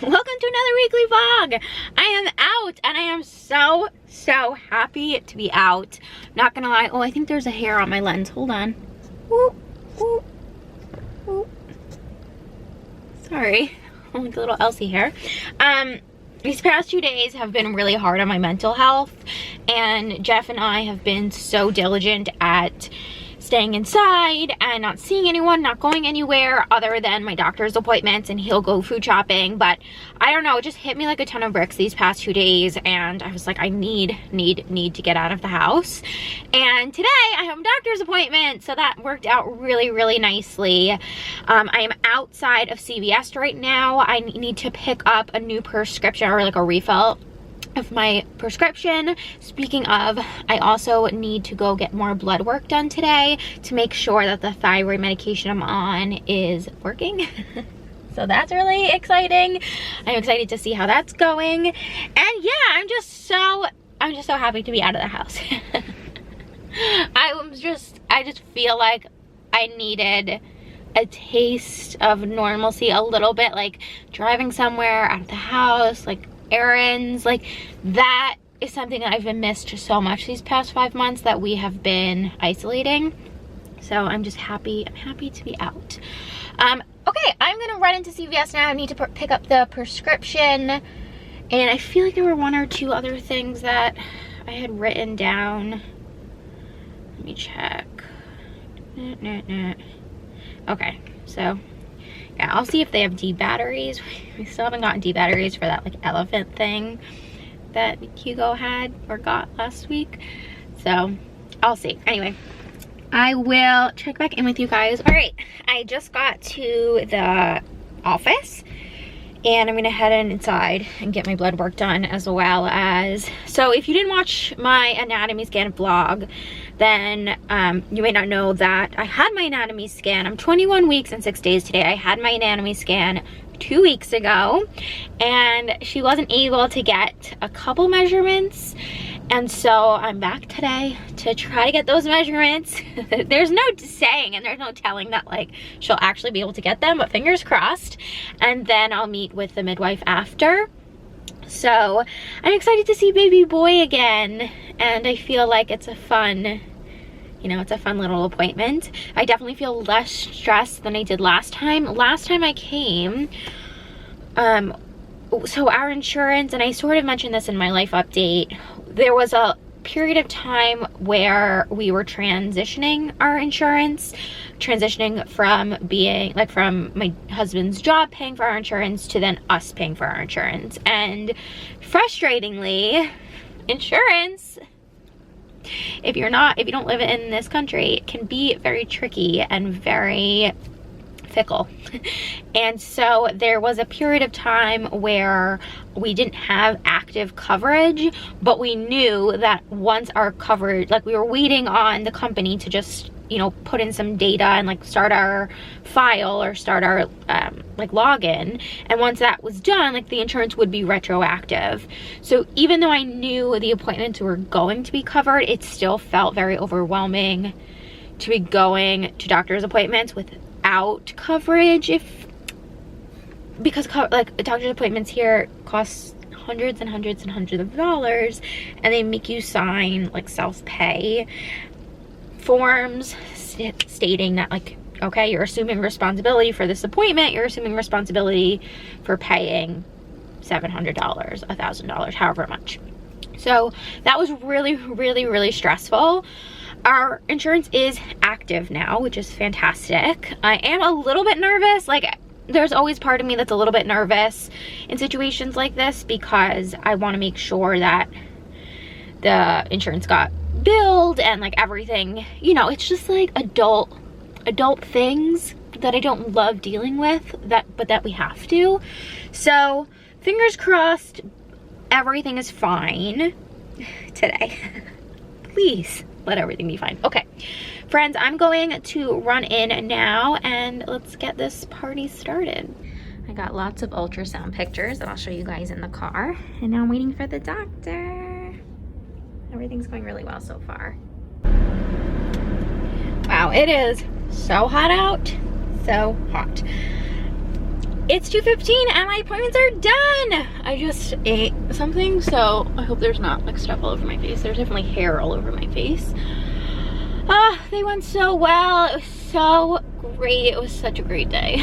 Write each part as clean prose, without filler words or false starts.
Welcome to another weekly vlog. I am out and I am so happy to be out. Not gonna lie. Oh, I think there's a hair on my lens. Hold on. Ooh, ooh, ooh. Sorry. Like a little Elsie hair. These past 2 days have been really hard on my mental health, and Jeff and I have been so diligent at staying inside and not seeing anyone, not going anywhere other than my doctor's appointments, and he'll go food shopping. But I don't know, it just hit me like a ton of bricks these past 2 days, and I was like, I need to get out of the house. And today I have a doctor's appointment, so that worked out really nicely. I am outside of CVS right now. I need to pick up a new prescription, or like a refill of my prescription. Speaking of, I also need to go get more blood work done today to make sure that the thyroid medication I'm on is working. So that's really exciting. I'm excited to see how that's going. And yeah, I'm just so happy to be out of the house. I just feel like I needed a taste of normalcy a little bit, like driving somewhere out of the house, like errands. Like that is something that I've been missed so much these past 5 months that we have been isolating. So I'm just happy. I'm happy to be out. Okay, I'm gonna run into CVS now. I need to pick up the prescription, and I feel like there were 1 or 2 other things that I had written down. Let me check. Okay, so yeah, I'll see if they have D batteries. We still haven't gotten D batteries for that like elephant thing that Hugo had or got last week. So I'll see. Anyway, I will check back in with you guys. All right, I just got to the office, and I'm gonna head inside and get my blood work done, as well as, so if you didn't watch my anatomy scan vlog, then you may not know that I had my anatomy scan. I'm 21 weeks and 6 days today. I had my anatomy scan 2 weeks ago, and she wasn't able to get a couple measurements, and so I'm back today to try to get those measurements. There's no saying and there's no telling that like she'll actually be able to get them, but fingers crossed. And then I'll meet with the midwife after. So I'm excited to see baby boy again, and I feel like it's a fun, you know, it's a fun little appointment. I definitely feel less stressed than I did last time. Last time I came, so our insurance, and I sort of mentioned this in my life update, there was a period of time where we were transitioning our insurance, transitioning from being like from my husband's job paying for our insurance to then us paying for our insurance. And frustratingly, insurance, if you don't live in this country, it can be very tricky and very fickle. And so there was a period of time where we didn't have active coverage, but we knew that once our coverage, like we were waiting on the company to just, you know, put in some data and like start our file or start our like login, and once that was done, like the insurance would be retroactive. So even though I knew the appointments were going to be covered, it still felt very overwhelming to be going to doctor's appointments without coverage, because like doctor's appointments here cost hundreds and hundreds of dollars, and they make you sign like self-pay forms stating that like, okay, you're assuming responsibility for this appointment, you're assuming responsibility for paying $700, $1,000, however much. So that was really stressful. Our insurance is active now, which is fantastic. I am a little bit nervous. Like, there's always part of me that's a little bit nervous in situations like this, because I want to make sure that the insurance got billed and like everything, you know, it's just like adult things that I don't love dealing with, but that we have to. So fingers crossed everything is fine today. Please let everything be fine. Okay, friends, I'm going to run in now and let's get this party started. I got lots of ultrasound pictures that I'll show you guys in the car, and now I'm waiting for the doctor. Everything's going really well so far. Wow, it is so hot out. So hot. It's 2:15 and my appointments are done. I just ate something, so I hope there's not like stuff all over my face. There's definitely hair all over my face. They went so well. It was so great. It was such a great day.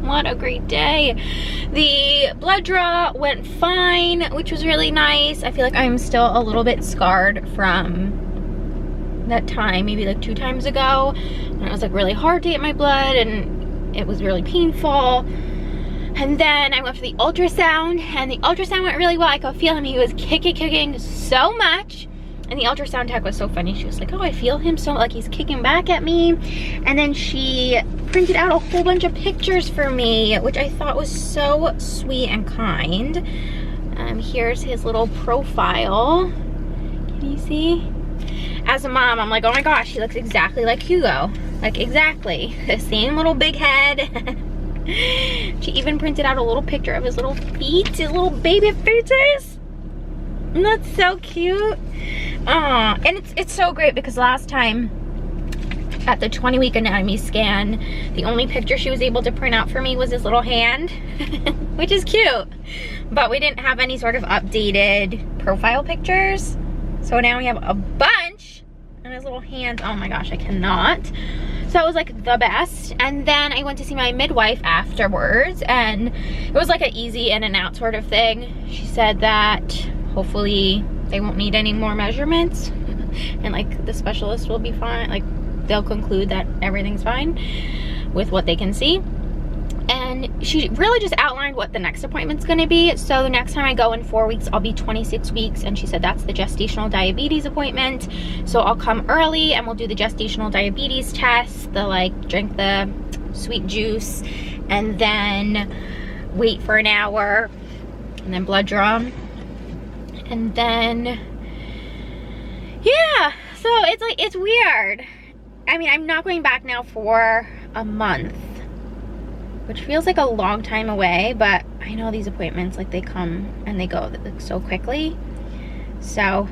What a great day. The blood draw went fine, which was really nice. I feel like I'm still a little bit scarred from that time, maybe like 2 times ago, when it was like really hard to get my blood and it was really painful. And then I went for the ultrasound, and the ultrasound went really well. I could feel him. He was kicking so much. And the ultrasound tech was so funny. She was like, oh, I feel him so, like he's kicking back at me. And then she printed out a whole bunch of pictures for me, which I thought was so sweet and kind. Here's his little profile. Can you see? As a mom, I'm like, oh my gosh, he looks exactly like Hugo. Like, exactly. The same little big head. She even printed out a little picture of his little feet, his little baby fetus. And that's so cute. And it's so great because last time at the 20-week anatomy scan, the only picture she was able to print out for me was his little hand, which is cute. But we didn't have any sort of updated profile pictures. So now we have a bunch, and his little hands, oh my gosh, I cannot. So it was like the best. And then I went to see my midwife afterwards, and it was like an easy in and out sort of thing. She said that hopefully they won't need any more measurements and like the specialist will be fine. Like they'll conclude that everything's fine with what they can see. And she really just outlined what the next appointment's gonna be. So the next time I go in 4 weeks, I'll be 26 weeks. And she said that's the gestational diabetes appointment. So I'll come early and we'll do the gestational diabetes test, the like drink the sweet juice, and then wait for an hour, and then blood draw. And then, yeah, so it's like, it's weird. I mean, I'm not going back now for a month, which feels like a long time away, but I know these appointments, like they come and they go like so quickly. So,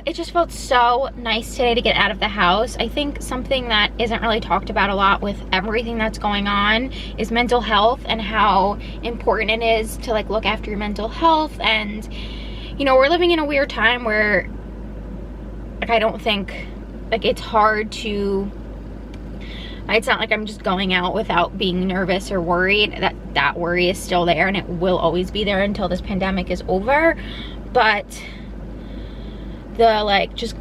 it just felt so nice today to get out of the house. I think something that isn't really talked about a lot with everything that's going on is mental health, and how important it is to like look after your mental health. And you know, we're living in a weird time where like I don't think like it's hard to, it's not like I'm just going out without being nervous or worried. That worry is still there, and it will always be there until this pandemic is over. But the like just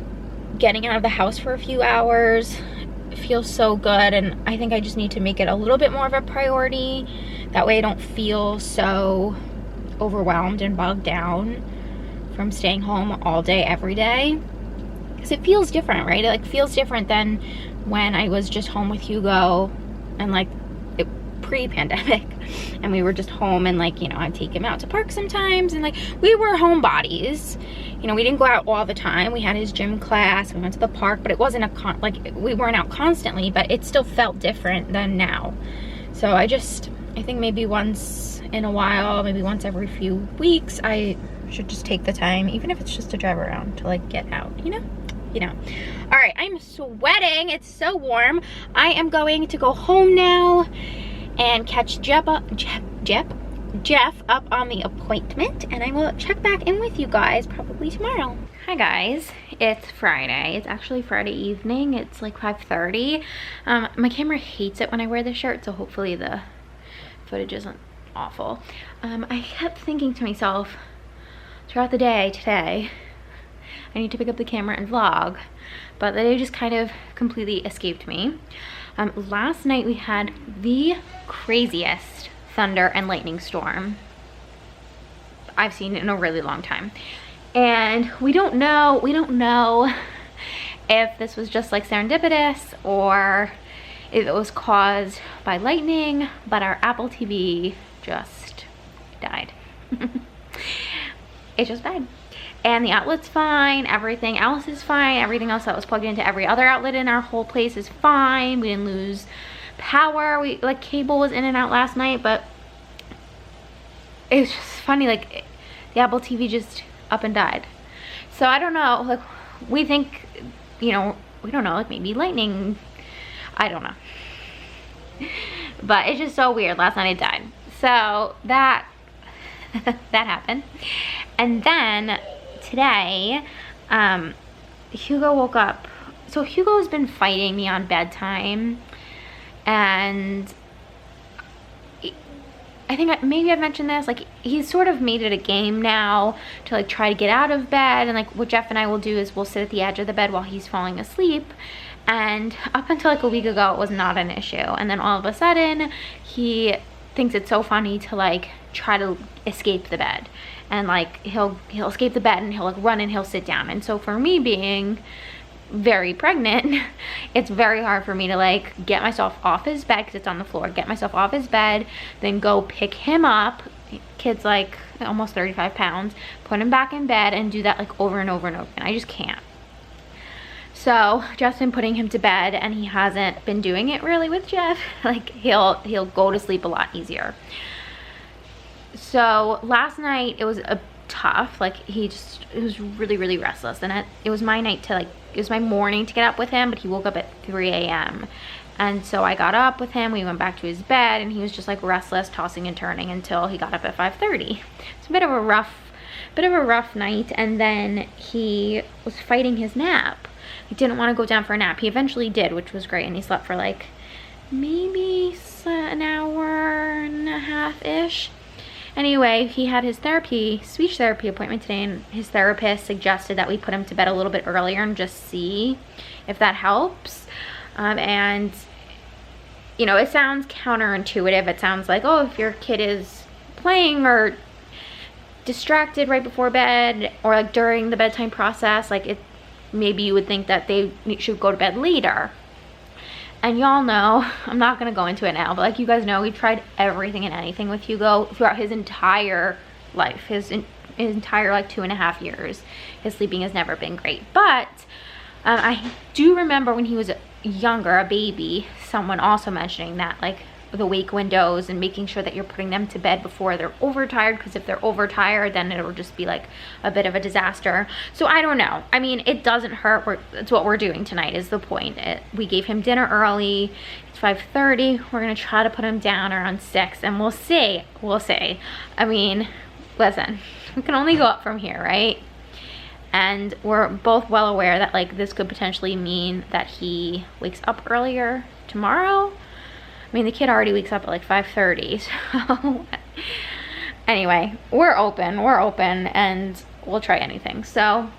getting out of the house for a few hours feels so good, and I think I just need to make it a little bit more of a priority. That way I don't feel so overwhelmed and bogged down from staying home all day every day, because it feels different, right? It like feels different than when I was just home with Hugo and like pre-pandemic, and we were just home, and like, you know, I'd take him out to park sometimes, and like we were homebodies. You know, we didn't go out all the time. We had his gym class, we went to the park, but it wasn't a like we weren't out constantly, but it still felt different than now. So I think maybe once in a while, maybe once every few weeks, I should just take the time, even if it's just to drive around, to like get out, you know. All right, I'm sweating, it's so warm. I am going to go home now and catch Jeff up on the appointment, and I will check back in with you guys probably tomorrow. Hi guys, it's Friday. It's actually Friday evening. It's like 5:30. My camera hates it when I wear this shirt, so hopefully the footage isn't awful. I kept thinking to myself throughout the day today, I need to pick up the camera and vlog, but the day just kind of completely escaped me. Last night we had the craziest thunder and lightning storm I've seen in a really long time. And we don't know if this was just like serendipitous or if it was caused by lightning, but our Apple TV just died. It just died. And the outlet's fine, everything else is fine, everything else that was plugged into every other outlet in our whole place is fine. We didn't lose power. Like cable was in and out last night, but it was just funny, like the Apple TV just up and died. So I don't know, like we think, you know, we don't know, like maybe lightning, I don't know. But it's just so weird. Last night it died. So that that happened. And then today, Hugo woke up. So Hugo's been fighting me on bedtime, and I think maybe I've mentioned this, like he's sort of made it a game now to like try to get out of bed. And like what Jeff and I will do is we'll sit at the edge of the bed while he's falling asleep. And up until like a week ago, it was not an issue. And then all of a sudden, he thinks it's so funny to like try to escape the bed. And like he'll escape the bed and he'll like run and he'll sit down. And so for me being very pregnant, it's very hard for me to like get myself off his bed because it's on the floor, get myself off his bed, then go pick him up. Kid's like almost 35 pounds, put him back in bed and do that like over and over and over. And I just can't. So Jeff's been putting him to bed, and he hasn't been doing it really with Jeff. Like he'll go to sleep a lot easier. So last night it was tough. Like it was really restless, and it was my night to like, it was my morning to get up with him, but he woke up at 3 a.m. And so I got up with him, we went back to his bed, and he was just like restless, tossing and turning until he got up at 5:30. It's a bit of a rough night. And then he was fighting his nap. He didn't want to go down for a nap. He eventually did, which was great, and he slept for like maybe an hour and a half-ish. Anyway, he had his speech therapy appointment today, and his therapist suggested that we put him to bed a little bit earlier and just see if that helps. And you know, it sounds counterintuitive. It sounds like, oh, if your kid is playing or distracted right before bed or like during the bedtime process, like maybe you would think that they should go to bed later. And y'all know, I'm not gonna go into it now, but like you guys know, we've tried everything and anything with Hugo throughout his entire life, his entire like 2.5 years. His sleeping has never been great. But I do remember when he was younger, a baby, someone also mentioning that, like the wake windows and making sure that you're putting them to bed before they're overtired, because if they're overtired, then it'll just be like a bit of a disaster. So I don't know. I mean, it doesn't hurt. It's what we're doing tonight is the point. We gave him dinner early. It's 5:30. We're gonna try to put him down around 6, and we'll see. I mean, listen, we can only go up from here, right? And we're both well aware that like this could potentially mean that he wakes up earlier tomorrow. I mean, the kid already wakes up at like 5:30, so anyway, we're open, and we'll try anything. So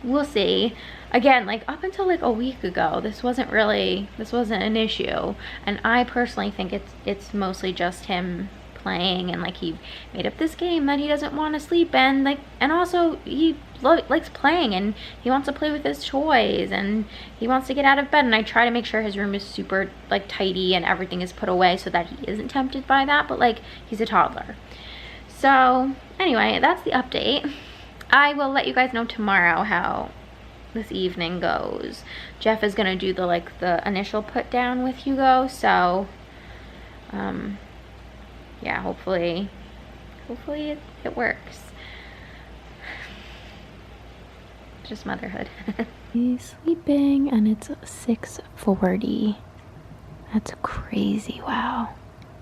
we'll see. Again, like up until like a week ago, this wasn't an issue, and I personally think it's mostly just him playing, and like he made up this game that he doesn't want to sleep in, like, and also he likes playing and he wants to play with his toys and he wants to get out of bed, and I try to make sure his room is super like tidy and everything is put away so that he isn't tempted by that, but like he's a toddler. So anyway, that's the update. I will let you guys know tomorrow how this evening goes. Jeff is gonna do the initial put down with Hugo, so yeah, hopefully it works. Just motherhood. He's sleeping and it's 6:40. That's crazy. Wow.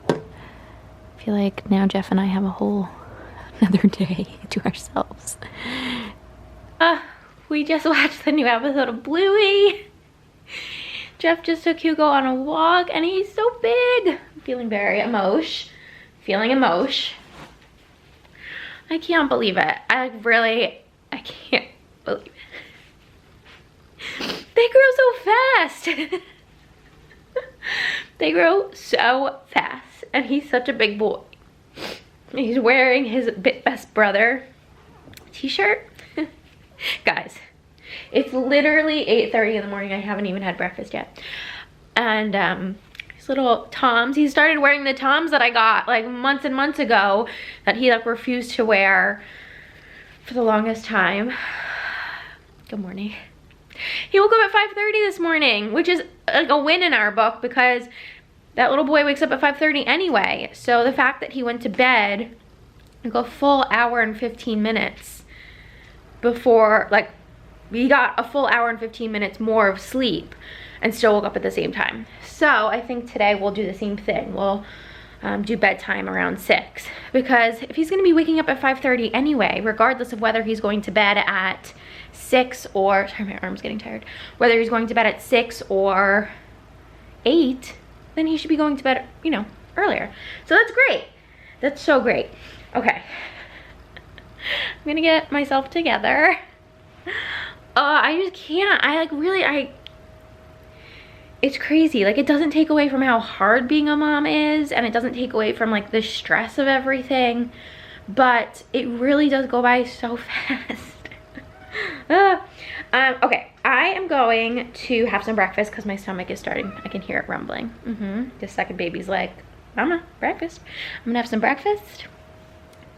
I feel like now Jeff and I have a whole another day to ourselves. We just watched the new episode of Bluey. Jeff just took Hugo on a walk and he's so big. I'm feeling very emotion. I can't believe it. I can't believe it. They grow so fast. They grow so fast, and he's such a big boy. He's wearing his best brother t-shirt. Guys, it's literally 8:30 in the morning. I haven't even had breakfast yet. And little Toms. He started wearing the Toms that I got like months and months ago that he like refused to wear for the longest time. Good morning. He woke up at 5:30 this morning, which is like a win in our book because that little boy wakes up at 5:30 anyway. So the fact that he went to bed like a full hour and 15 minutes before, like he got a full hour and 15 minutes more of sleep and still woke up at the same time. So I think today we'll do the same thing. We'll do bedtime around 6, because if he's gonna be waking up at 5:30 anyway, regardless of whether he's going to bed at 6 or, sorry, my arm's getting tired, whether he's going to bed at 6 or 8, then he should be going to bed, you know, earlier. So that's great. That's so great. Okay. I'm gonna get myself together. I just can't. It's crazy. Like, it doesn't take away from how hard being a mom is, and it doesn't take away from like the stress of everything, but it really does go by so fast. Okay, I am going to have some breakfast because my stomach is starting, I can hear it rumbling. The second baby's like, Mama, breakfast. I'm gonna have some breakfast.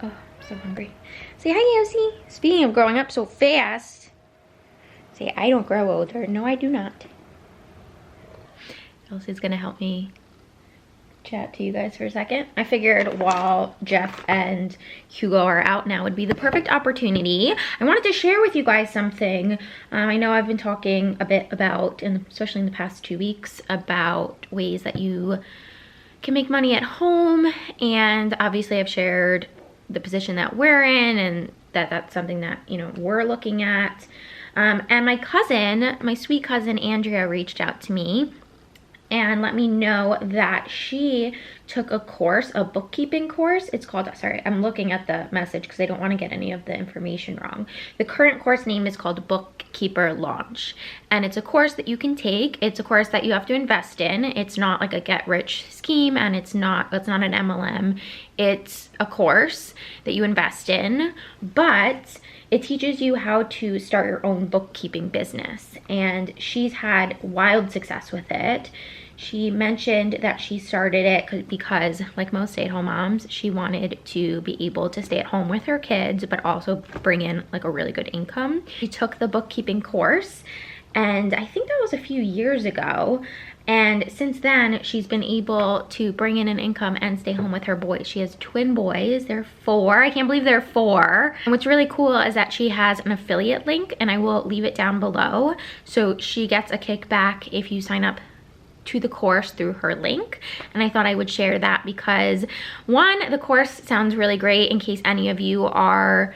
Oh, I'm so hungry. Say hi, Elsie. Speaking of growing up so fast, say, I don't grow older. No, I do not. Elsie's gonna help me chat to you guys for a second. I figured while Jeff and Hugo are out now would be the perfect opportunity. I wanted to share with you guys something. I know I've been talking a bit about, and especially in the past 2 weeks, about ways that you can make money at home, and obviously I've shared the position that we're in, and that's something that, you know, we're looking at. And my cousin, my sweet cousin Andrea, reached out to me and let me know that she took a course, a bookkeeping course. It's called, sorry, I'm looking at the message because I don't want to get any of the information wrong. The current course name is called Bookkeeper Launch, and it's a course that you can take. It's a course that you have to invest in. It's not like a get-rich scheme, and it's not an MLM. It's a course that you invest in, but it teaches you how to start your own bookkeeping business, and she's had wild success with it. She mentioned that she started it because, like most stay-at-home moms, she wanted to be able to stay at home with her kids, but also bring in like a really good income. She took the bookkeeping course, and I think that was a few years ago. And since then, she's been able to bring in an income and stay home with her boys. She has twin boys. They're 4. I can't believe they're 4. And what's really cool is that she has an affiliate link, and I will leave it down below. So she gets a kickback if you sign up to the course through her link. And I thought I would share that because, one, the course sounds really great in case any of you are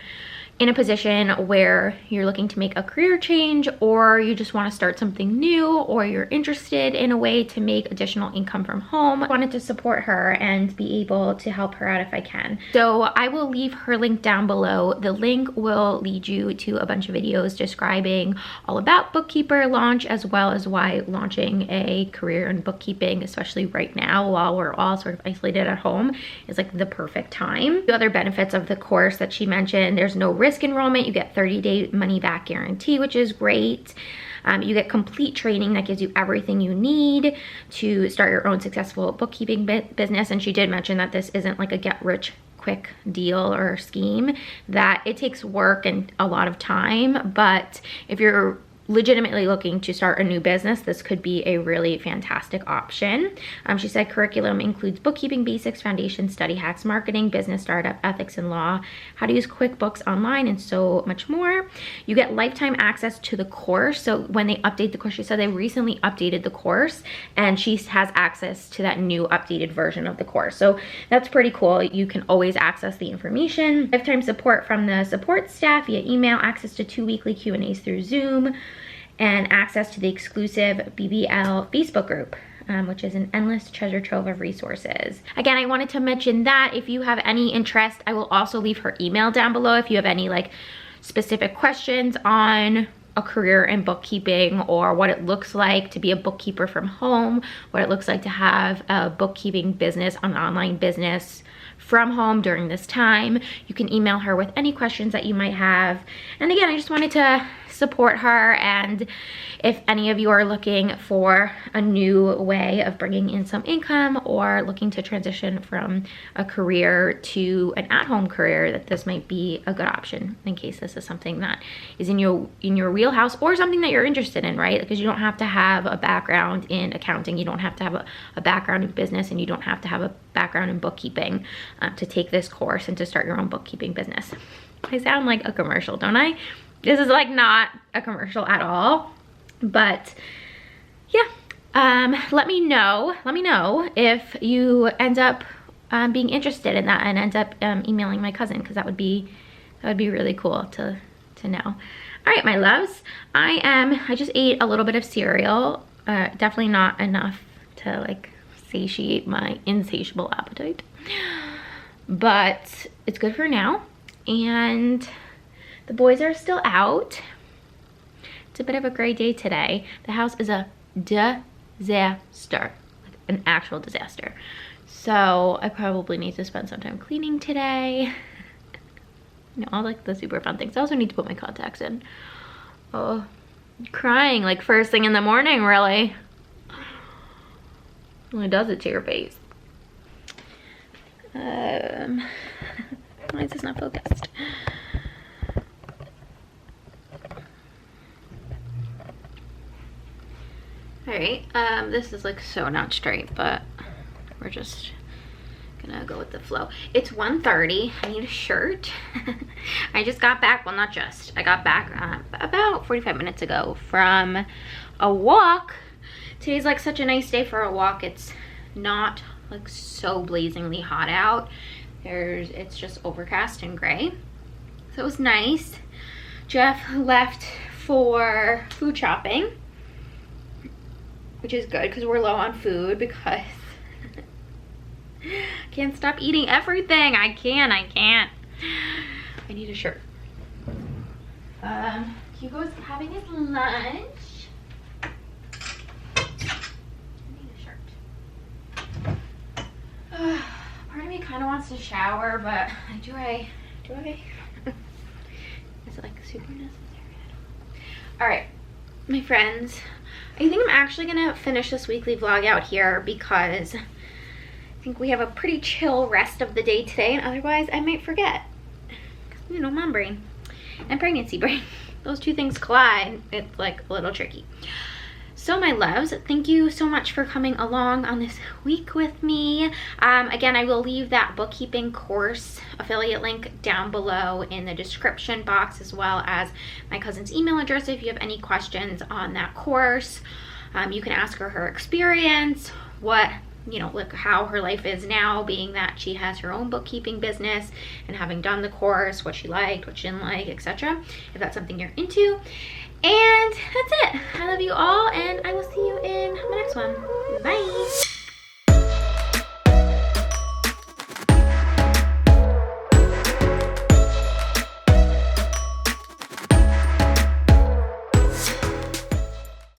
in a position where you're looking to make a career change, or you just want to start something new, or you're interested in a way to make additional income from home. I wanted to support her and be able to help her out if I can. So I will leave her link down below. The link will lead you to a bunch of videos describing all about Bookkeeper Launch, as well as why launching a career in bookkeeping, especially right now while we're all sort of isolated at home, is like the perfect time. The other benefits of the course that she mentioned, there's no risk enrollment. You get 30-day money back guarantee, which is great. You get complete training that gives you everything you need to start your own successful bookkeeping business. And she did mention that this isn't like a get-rich quick deal or scheme, that it takes work and a lot of time, but if you're legitimately looking to start a new business, this could be a really fantastic option. She said curriculum includes bookkeeping basics, foundation, study hacks, marketing, business startup, ethics and law, how to use QuickBooks online, and so much more. You get lifetime access to the course. So when they update the course, she said they recently updated the course, and she has access to that new updated version of the course. So that's pretty cool. You can always access the information. Lifetime support from the support staff via email, access to 2 weekly Q&As through Zoom, and access to the exclusive BBL Facebook group, which is an endless treasure trove of resources. Again, I wanted to mention that if you have any interest, I will also leave her email down below if you have any like specific questions on a career in bookkeeping, or what it looks like to be a bookkeeper from home, what it looks like to have a bookkeeping business, an online business from home during this time. You can email her with any questions that you might have. And again, I just wanted to support her, and if any of you are looking for a new way of bringing in some income, or looking to transition from a career to an at-home career, that this might be a good option in case this is something that is in your wheelhouse, or something that you're interested in, right? Because you don't have to have a background in accounting, you don't have to have a background in business, and you don't have to have a background in bookkeeping to take this course and to start your own bookkeeping business. I sound like a commercial, don't I? This is like not a commercial at all, but yeah. Let me know if you end up being interested in that and end up emailing my cousin, because that would be really cool to know. All right, my loves, I just ate a little bit of cereal. Definitely not enough to like satiate my insatiable appetite, but it's good for now. And the boys are still out. It's a bit of a gray day today. The house is a disaster, like an actual disaster. So I probably need to spend some time cleaning today. You know, all like the super fun things. I also need to put my contacts in. Oh, I'm crying like first thing in the morning, really. Really does it to your face. Why is this not focused? Alright, this is like so not straight, but we're just gonna go with the flow. It's 1:30. I need a shirt. I just got back, well, not just, I got back about 45 minutes ago from a walk. Today's like such a nice day for a walk. It's not like so blazingly hot out. It's just overcast and gray, so it was nice. Jeff left for food shopping, which is good because we're low on food, because I can't stop eating everything. I can't. I need a shirt. Hugo's having his lunch. I need a shirt. Part of me kind of wants to shower, but do I? Is it like super necessary? All right, my friends, I think I'm actually gonna finish this weekly vlog out here because I think we have a pretty chill rest of the day today, and otherwise I might forget. You know, mom brain and pregnancy brain, those two things collide. It's like a little tricky. So my loves, thank you so much for coming along on this week with me. Again, I will leave that bookkeeping course affiliate link down below in the description box, as well as my cousin's email address if you have any questions on that course. You can ask her experience, what, you know, look how her life is now, being that she has her own bookkeeping business and having done the course, what she liked, what she didn't like, etc. if that's something you're into. And that's it. I love you all, and I will see you in my next one.